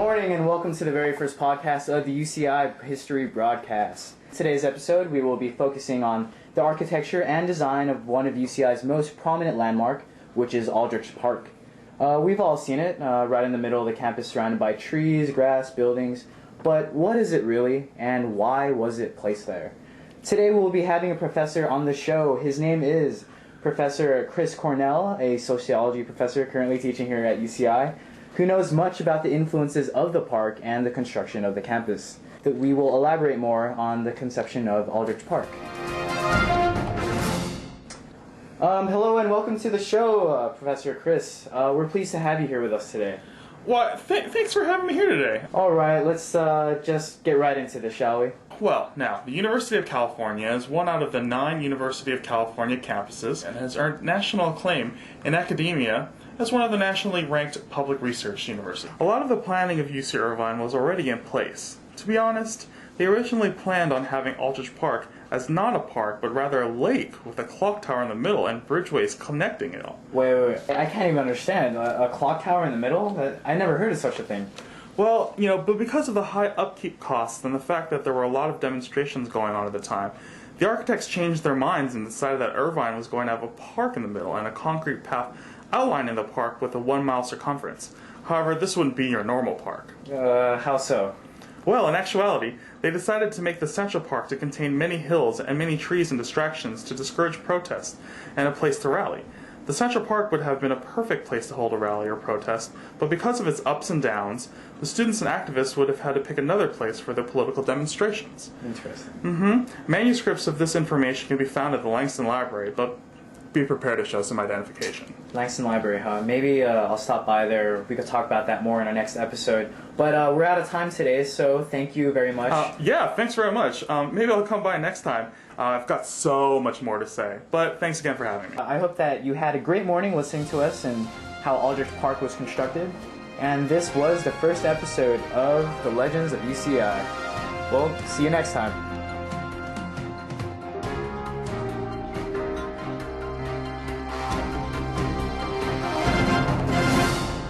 morning and welcome to the very first podcast of the UCI History Broadcast. Today's episode we will be focusing on the architecture and design of one of UCI's most prominent landmark, which is Aldrich Park. We've all seen it, right in the middle of the campus surrounded by trees, grass, buildings. But what is it really, and why was it placed there? Today we'll be having a professor on the show. His name is Professor Chris Cornell, a sociology professor currently teaching here at UCI, who knows much about the influences of the park and the construction of the campus. That we will elaborate more on the conception of Aldrich Park. Hello and welcome to the show, Professor Chris. We're pleased to have you here with us today. Well, thanks for having me here today. All right, let's just get right into this, shall we? Well, now, the University of California is one out of the 9 University of California campuses and has earned national acclaim in academia as one of the nationally ranked public research universities. A lot of the planning of UC Irvine was already in place. To be honest, they originally planned on having Aldrich Park as not a park, but rather a lake with a clock tower in the middle and bridgeways connecting it all. Wait, I can't even understand. A clock tower in the middle? I never heard of such a thing. Well, but because of the high upkeep costs and the fact that there were a lot of demonstrations going on at the time, the architects changed their minds and decided that Irvine was going to have a park in the middle and a concrete path outlining the park with a 1-mile circumference. However, this wouldn't be your normal park. How so? Well, in actuality, they decided to make the Central Park to contain many hills and many trees and distractions to discourage protest and a place to rally. The Central Park would have been a perfect place to hold a rally or protest, but because of its ups and downs, the students and activists would have had to pick another place for their political demonstrations. Interesting. Manuscripts of this information can be found at the Langston Library, but be prepared to show some identification. Langston Library, huh? Maybe I'll stop by there. We could talk about that more in our next episode. But we're out of time today, so thank you very much. Yeah, thanks very much. Maybe I'll come by next time. I've got so much more to say. But thanks again for having me. I hope that you had a great morning listening to us and how Aldrich Park was constructed. And this was the first episode of The Legends of UCI. Well, see you next time.